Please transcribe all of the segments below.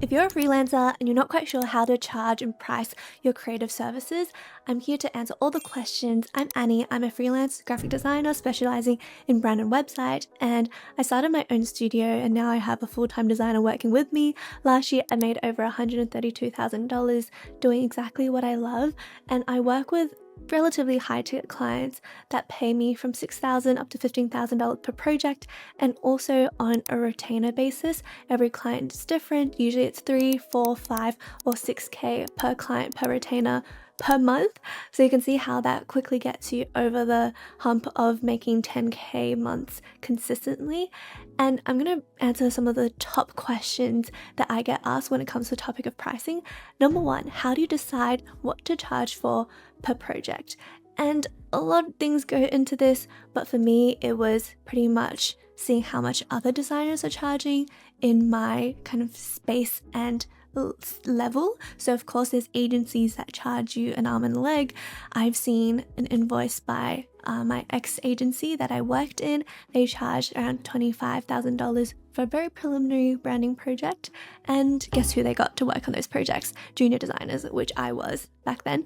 If you're a freelancer and you're not quite sure how to charge and price your creative services, I'm here to answer all the questions. I'm Annie. I'm a freelance graphic designer specializing in brand and website, and I started my own studio and now I have a full-time designer working with me. Last year I made over $132,000 doing exactly what I love, and I work with relatively high-ticket clients that pay me from $6,000 up to $15,000 per project, and also on a retainer basis. Every client is different. Usually it's 3, 4, 5, or 6K per client per retainer per month. So you can see how that quickly gets you over the hump of making 10K months consistently. And I'm going to answer some of the top questions that I get asked when it comes to the topic of pricing. Number one, how do you decide what to charge for per project? And a lot of things go into this, but for me, it was pretty much seeing how much other designers are charging in my kind of space and level. So of course there's agencies that charge you an arm and a leg. I've seen an invoice by my ex-agency that I worked in. They charged around $25,000 for a very preliminary branding project, and guess who they got to work on those projects? Junior designers, which I was back then.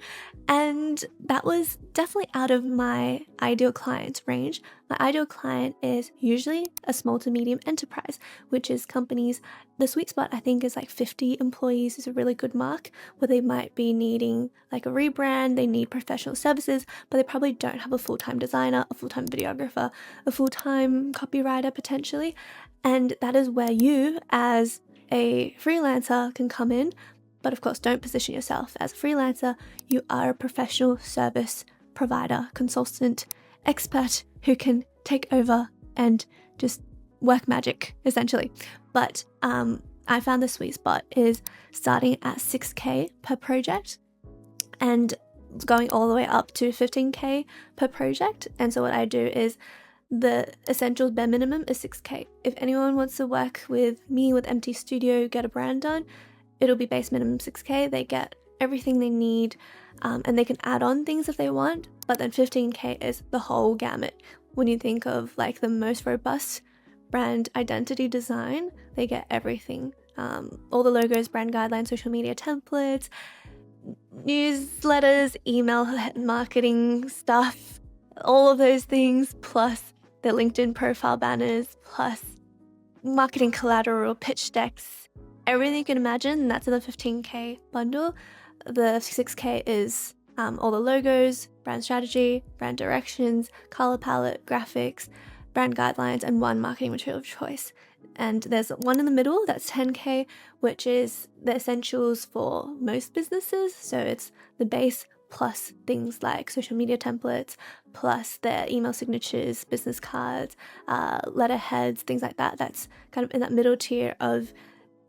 And that was definitely out of my ideal client's range. My ideal client is usually a small to medium enterprise, which is companies. The sweet spot I think is like 50 employees is a really good mark, where they might be needing like a rebrand, they need professional services, but they probably don't have a full-time designer, a full-time videographer, a full-time copywriter potentially. And that is where you as a freelancer can come in. But of course, don't position yourself as a freelancer. You are a professional service provider, consultant, expert who can take over and just work magic, essentially. But I found the sweet spot is starting at 6K per project and going all the way up to 15K per project. And so what I do is the essentials bare minimum is 6K. If anyone wants to work with me with emptistudio, get a brand done, it'll be base minimum 6K. They get everything they need, and they can add on things if they want. But then 15K is the whole gamut. When you think of like the most robust brand identity design, they get everything. All the logos, brand guidelines, social media templates, newsletters, email marketing stuff, all of those things, plus their LinkedIn profile banners, plus marketing collateral, pitch decks, everything you can imagine. And that's in the 15K bundle. The 6K is all the logos, brand strategy, brand directions, color palette, graphics, brand guidelines, and one marketing material of choice. And there's one in the middle, that's 10K, which is the essentials for most businesses. So it's the base plus things like social media templates, plus their email signatures, business cards, letterheads, things like that. That's kind of in that middle tier of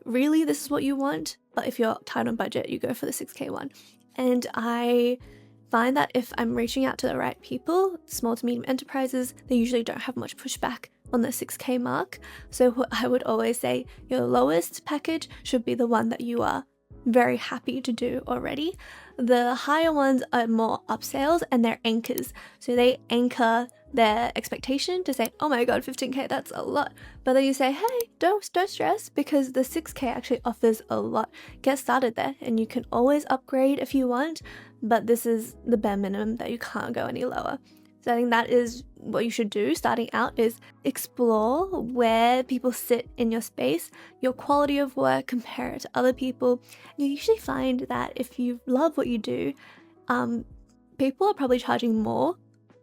really this is what you want, but if you're tight on budget, you go for the 6K one. And I find that if I'm reaching out to the right people, small to medium enterprises, they usually don't have much pushback on the 6K mark. So what I would always say, your lowest package should be the one that you are very happy to do already. The higher ones are more upsales and they're anchors. So they anchor their expectation to say, oh my god, 15K, that's a lot. But then you say, hey, don't stress, because the 6K actually offers a lot. Get started there and you can always upgrade if you want, but this is the bare minimum that you can't go any lower. So I think that is what you should do starting out, is explore where people sit in your space, your quality of work, compare it to other people. You usually find that if you love what you do, people are probably charging more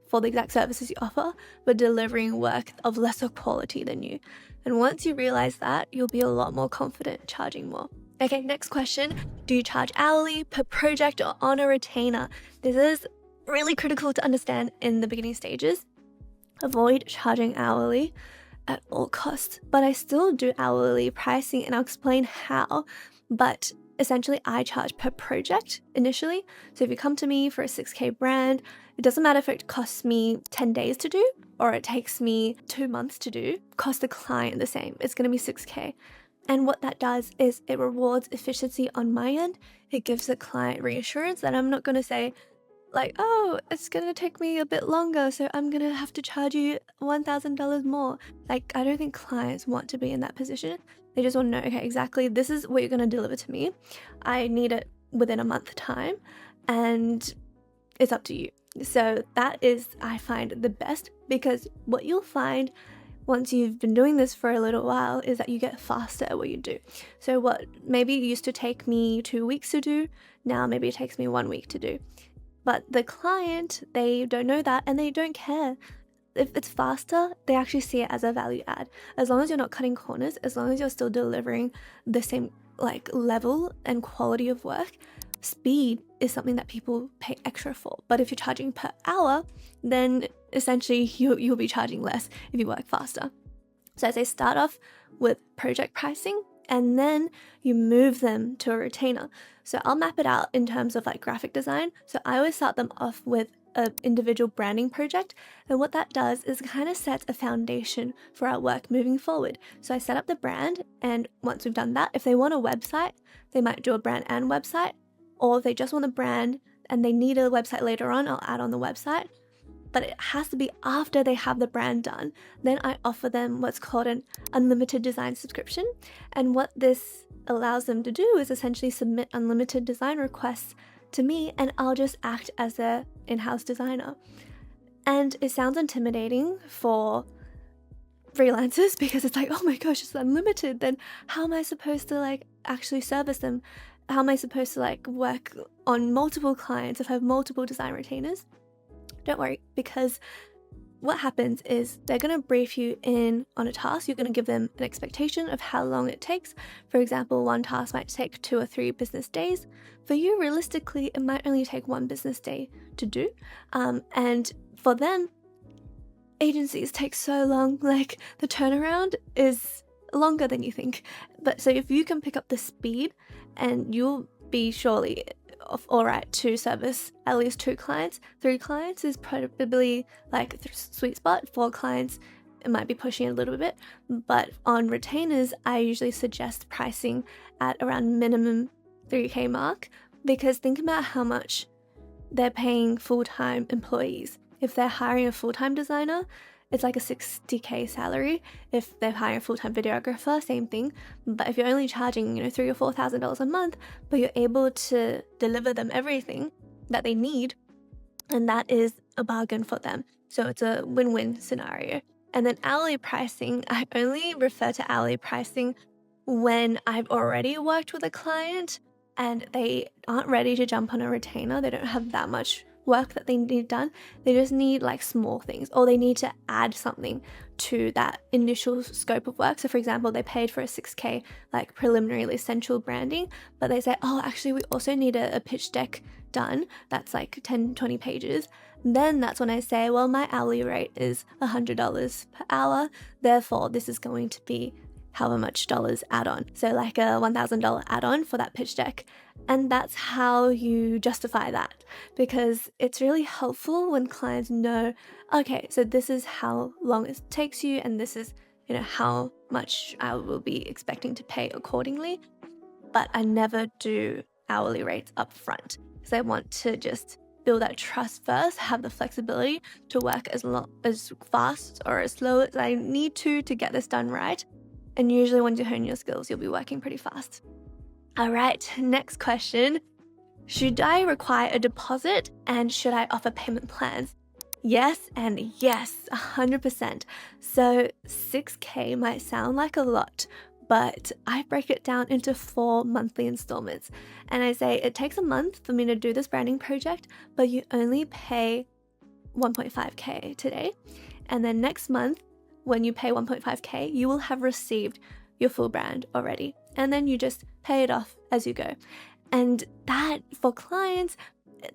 for the exact services you offer, but delivering work of lesser quality than you. And once you realize that, you'll be a lot more confident charging more. Okay, next question. Do you charge hourly, per project, or on a retainer? This is really critical to understand in the beginning stages. Avoid charging hourly at all costs, but I still do hourly pricing and I'll explain how. But essentially I charge per project initially. So if you come to me for a 6K brand, it doesn't matter if it costs me 10 days to do or it takes me 2 months to do, cost the client the same. It's going to be 6K. And what that does is it rewards efficiency on my end. It gives the client reassurance that I'm not going to say, like, oh, it's going to take me a bit longer, so I'm going to have to charge you $1,000 more. Like, I don't think clients want to be in that position. They just want to know, okay, exactly, this is what you're going to deliver to me. I need it within a month time, and it's up to you. So that is, I find, the best, because what you'll find once you've been doing this for a little while is that you get faster at what you do. So what maybe used to take me 2 weeks to do, now maybe it takes me 1 week to do. But the client, they don't know that, and they don't care. If it's faster, they actually see it as a value add. As long as you're not cutting corners, as long as you're still delivering the same level and quality of work, speed is something that people pay extra for. But if you're charging per hour, then essentially you'll be charging less if you work faster. So I say start off with project pricing, and then you move them to a retainer. So I'll map it out in terms of graphic design. So I always start them off with an individual branding project, and what that does is kind of sets a foundation for our work moving forward. So I set up the brand, and once we've done that, if they want a website, they might do a brand and website, or if they just want a brand and they need a website later on, I'll add on the website. But it has to be after they have the brand done. Then I offer them what's called an unlimited design subscription. And what this allows them to do is essentially submit unlimited design requests to me, and I'll just act as their in-house designer. And it sounds intimidating for freelancers because it's oh my gosh, it's unlimited. Then how am I supposed to actually service them? How am I supposed to work on multiple clients if I have multiple design retainers? Don't worry, because what happens is they're going to brief you in on a task. You're going to give them an expectation of how long it takes. For example, one task might take 2 or 3 business days. For you, realistically, it might only take 1 business day to do. And for them, agencies take so long. The turnaround is longer than you think. But so if you can pick up the speed, and you'll be surely all right to service at least 2 clients. 3 clients is probably the sweet spot. 4 clients, it might be pushing a little bit. But on retainers, I usually suggest pricing at around minimum 3K mark, because think about how much they're paying full-time employees. If they're hiring a full-time designer, it's a 60K salary. If they're hiring a full-time videographer, same thing. But if you're only charging, $3,000 or $4,000 a month, but you're able to deliver them everything that they need, and that is a bargain for them. So it's a win-win scenario. And then hourly pricing, I only refer to hourly pricing when I've already worked with a client and they aren't ready to jump on a retainer. They don't have that much work that they need done. They just need small things, or they need to add something to that initial scope of work. So for example, they paid for a 6K preliminary essential branding, but they say, oh, actually we also need a pitch deck done that's 10-20 pages. Then that's when I say, well, my hourly rate is $100 per hour, therefore this is going to be however much dollars add-on. So a $1,000 add-on for that pitch deck. And that's how you justify that, because it's really helpful when clients know, okay, so this is how long it takes you, and this is, how much I will be expecting to pay accordingly. But I never do hourly rates up front, because I want to just build that trust first, have the flexibility to work as fast or as slow as I need to get this done right. And usually once you hone your skills, you'll be working pretty fast. All right, next question. Should I require a deposit, and should I offer payment plans? Yes and yes, 100%. So 6K might sound like a lot, but I break it down into 4 monthly installments. And I say it takes a month for me to do this branding project, but you only pay 1.5K today. And then next month, when you pay 1.5K, you will have received your full brand already. And then you just pay it off as you go. And that, for clients,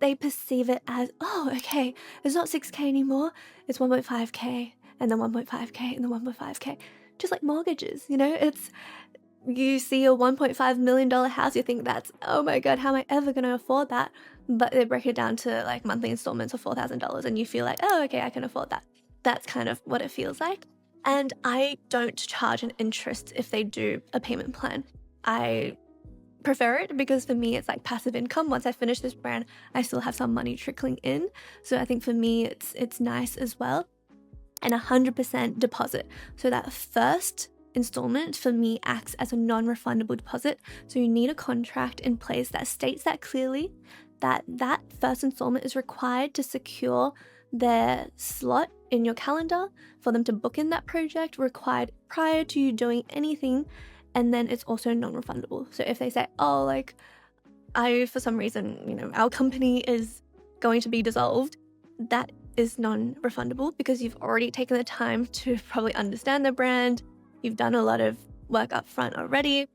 they perceive it as, oh, okay, it's not 6K anymore, it's 1.5K, and then 1.5K, and then 1.5K. Just like mortgages, you see a $1.5 million house, you think that's, oh my God, how am I ever going to afford that? But they break it down to monthly installments of $4,000, and you feel oh, okay, I can afford that. That's kind of what it feels like. And I don't charge an interest if they do a payment plan. I prefer it because for me, it's passive income. Once I finish this brand, I still have some money trickling in. So I think for me, it's nice as well. And 100% deposit. So that first installment for me acts as a non-refundable deposit. So you need a contract in place that states that clearly, that first installment is required to secure their slot in your calendar for them to book in that project, required prior to you doing anything. And then it's also non-refundable. So if they say, oh, like, for some reason, our company is going to be dissolved, that is non-refundable because you've already taken the time to probably understand the brand. You've done a lot of work up front already.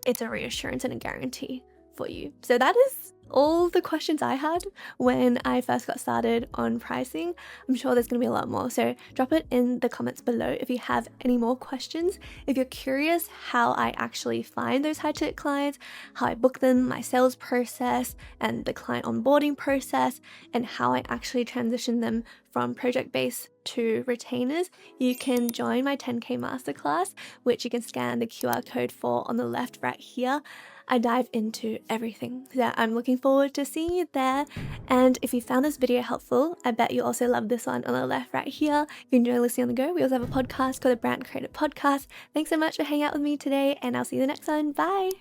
It's a reassurance and a guarantee for you. So that is all the questions I had when I first got started on pricing. I'm sure there's going to be a lot more. So drop it in the comments below if you have any more questions. If you're curious how I actually find those high-ticket clients, how I book them, my sales process, and the client onboarding process, and how I actually transition them from project-based to retainers, you can join my 10K Masterclass, which you can scan the QR code for on the left right here. I dive into everything. So I'm looking forward to seeing you there. And if you found this video helpful, I bet you also love this one on the left right here. You can enjoy listening on the go. We also have a podcast called the Brand Creator Podcast. Thanks so much for hanging out with me today, and I'll see you in the next one. Bye.